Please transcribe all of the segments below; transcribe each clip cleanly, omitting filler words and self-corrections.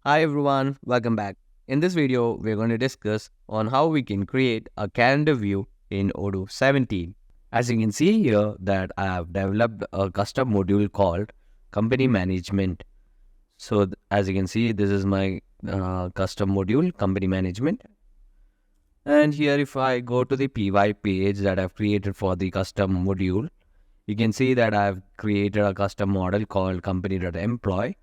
Hi everyone, welcome back. In this video, we're going to discuss on how we can create a calendar view in Odoo 17. As you can see here that I have developed a custom module called company management. So as you can see, this is my custom module, company management. And here if I go to the py page that I've created for the custom module, you can see that I've created a custom model called company.employee,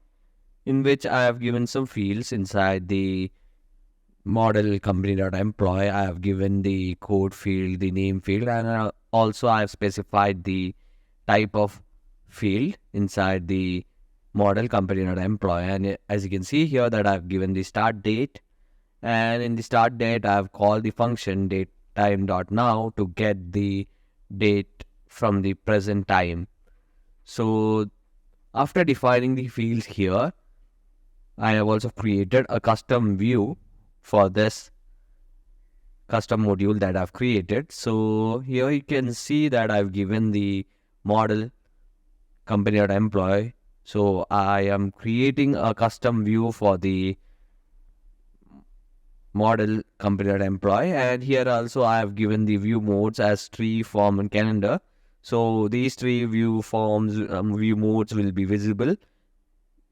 in which I have given some fields inside the model company.employee. I have given the code field, the name field, and also I have specified the type of field inside the model company.employee. And as you can see here that I have given the start date, and in the start date I have called the function date time.now to get the date from the present time. So after defining the fields here, I have also created a custom view for this custom module that I've created. So here you can see that I've given the model company.employee. So I am creating a custom view for the model company.employee, and here also I have given the view modes as tree, form, and calendar. So these three view modes will be visible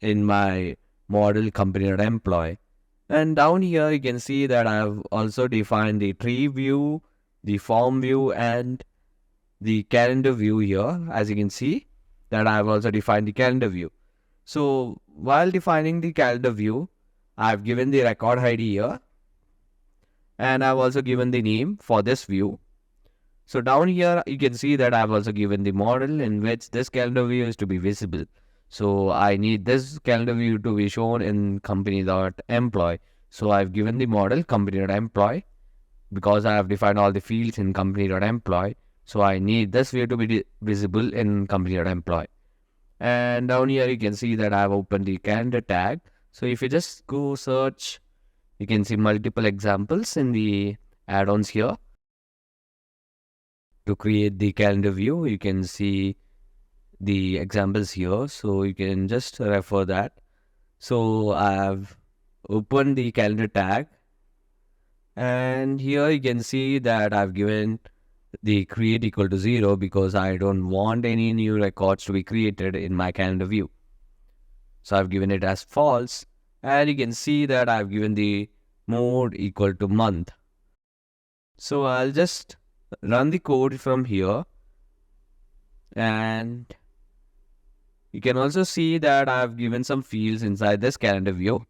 in my model company.employee. And down here you can see that I have also defined the tree view, the form view, and the calendar view here. As you can see that I have also defined the calendar view. So while defining the calendar view, I have given the record ID here, and I have also given the name for this view. So down here you can see that I have also given the model in which this calendar view is to be visible. So I need this calendar view to be shown in company.employee. So I've given the model company.employee because I have defined all the fields in company.employee. So I need this view to be visible in company.employee. And down here you can see that I have opened the calendar tag. So if you just go search, you can see multiple examples in the add-ons here. To create the calendar view, you can see the examples here, so you can just refer that. So I have opened the calendar tag, and here you can see that I've given the create equal to 0 because I don't want any new records to be created in my calendar view. So I've given it as false, and you can see that I've given the mode equal to month. So I'll just run the code from here, and you can also see that I've given some fields inside this calendar view.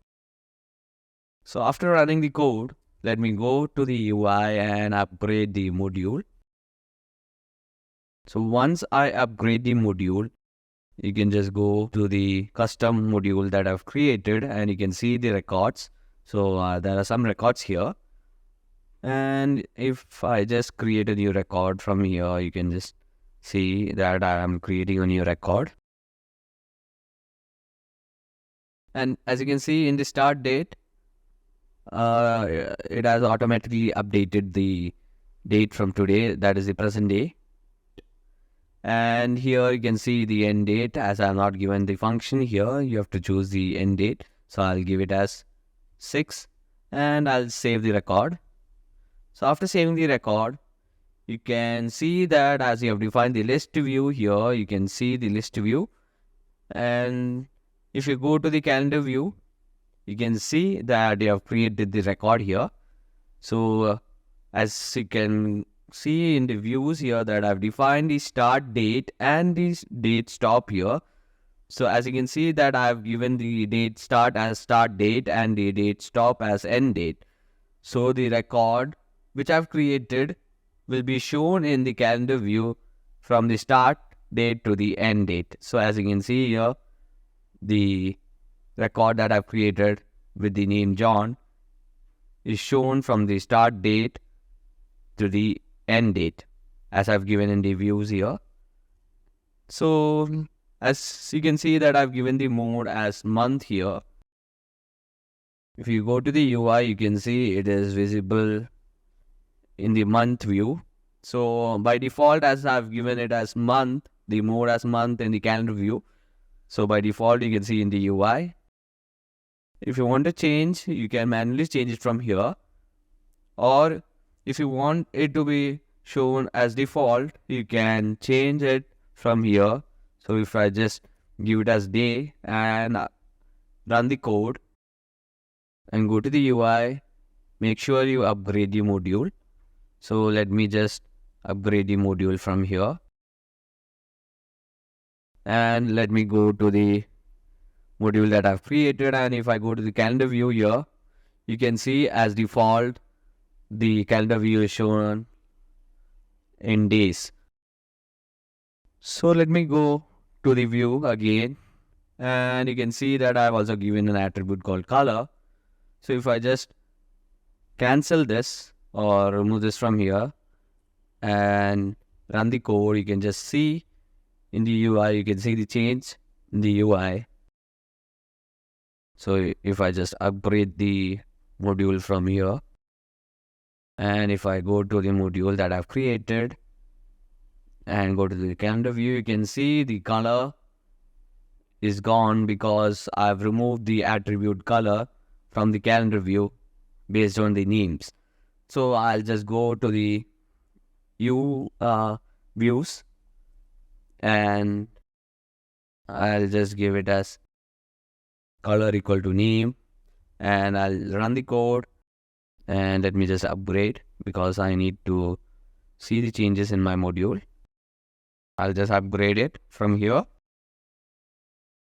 So after running the code, let me go to the UI and upgrade the module. So once I upgrade the module, you can just go to the custom module that I've created, and you can see the records. So there are some records here. And if I just create a new record from here, you can just see that I am creating a new record. And as you can see in the start date, it has automatically updated the date from today, that is the present day. And here you can see the end date. As I have not given the function here, you have to choose the end date. So I'll give it as 6, and I'll save the record. So after saving the record, you can see that as you have defined the list view here, you can see the list view. And if you go to the calendar view, you can see that you have created the record here. So as you can see in the views here that I've defined the start date and the date stop here. So as you can see that I've given the date start as start date and the date stop as end date. So the record which I've created will be shown in the calendar view from the start date to the end date. So as you can see here, the record that I've created with the name John is shown from the start date to the end date as I've given in the views here. So as you can see that I've given the mode as month here. If you go to the UI, you can see it is visible in the month view. So by default, as I've given it as month, the mode as month in the calendar view. So by default, you can see in the UI. If you want to change, you can manually change it from here. Or if you want it to be shown as default, you can change it from here. So if I just give it as day and run the code and go to the UI, make sure you upgrade the module. So let me just upgrade the module from here. And let me go to the module that I've created. And if I go to the calendar view here, you can see as default, the calendar view is shown in days. So let me go to the view again. And you can see that I've also given an attribute called color. So if I just cancel this or remove this from here and run the code, you can just see in the UI, you can see the change in the UI. So if I just upgrade the module from here, and if I go to the module that I've created and go to the calendar view, you can see the color is gone because I've removed the attribute color from the calendar view based on the names. So I'll just go to the views and I'll just give it as color equal to name, and I'll run the code and let me just upgrade because I need to see the changes in my module. I'll just upgrade it from here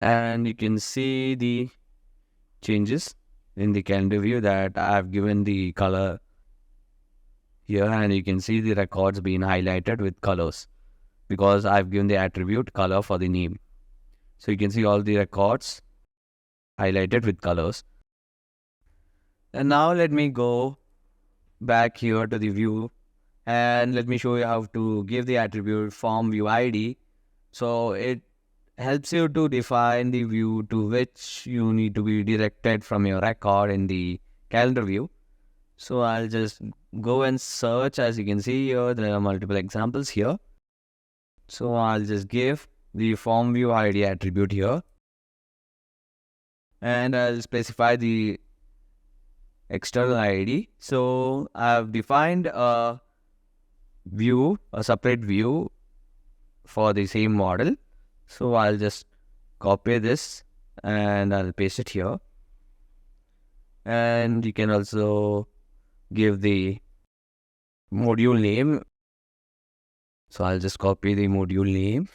and you can see the changes in the calendar view that I've given the color here, and you can see the records being highlighted with colors because I've given the attribute color for the name. So you can see all the records highlighted with colors. And now let me go back here to the view and let me show you how to give the attribute form view ID. So it helps you to define the view to which you need to be directed from your record in the calendar view. So I'll just go and search. As you can see here, there are multiple examples here. So I'll just give the form view ID attribute here and I'll specify the external ID. So I've defined a view, a separate view for the same model. So I'll just copy this and I'll paste it here. And you can also give the module name. So I'll just copy the module name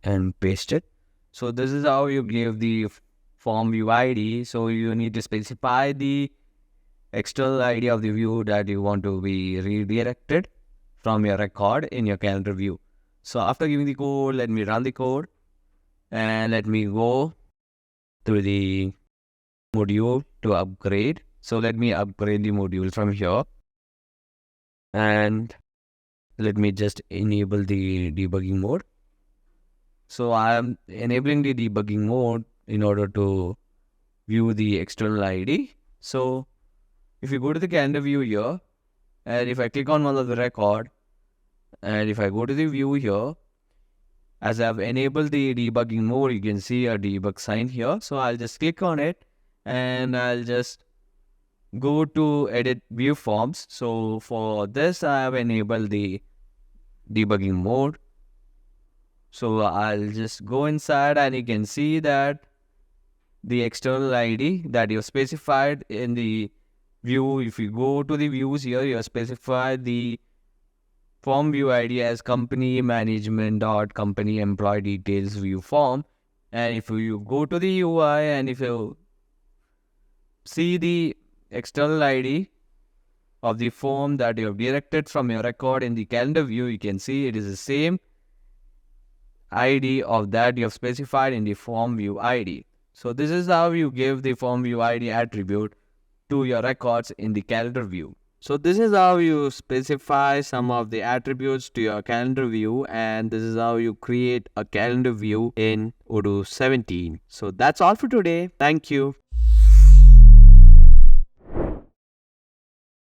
and paste it. So this is how you give the form view ID. So you need to specify the external ID of the view that you want to be redirected from your record in your calendar view. So after giving the code, let me run the code and let me go to the module to upgrade. So let me upgrade the module from here and let me just enable the debugging mode. So I am enabling the debugging mode in order to view the external ID. So if you go to the calendar view here, and if I click on one of the record, and if I go to the view here, as I've enabled the debugging mode, you can see a debug sign here. So I'll just click on it and I'll just go to edit view forms. So for this, I have enabled the debugging mode. So I'll just go inside and you can see that the external ID that you specified in the view, if you go to the views here, you specify the form view ID as company management dot company employee details view form. And if you go to the UI and if you see the external ID of the form that you have directed from your record in the calendar view, you can see it is the same ID of that you have specified in the form view ID. So this is how you give the form view ID attribute to your records in the calendar view. So this is how you specify some of the attributes to your calendar view, and this is how you create a calendar view in Odoo 17. So that's all for today. Thank you.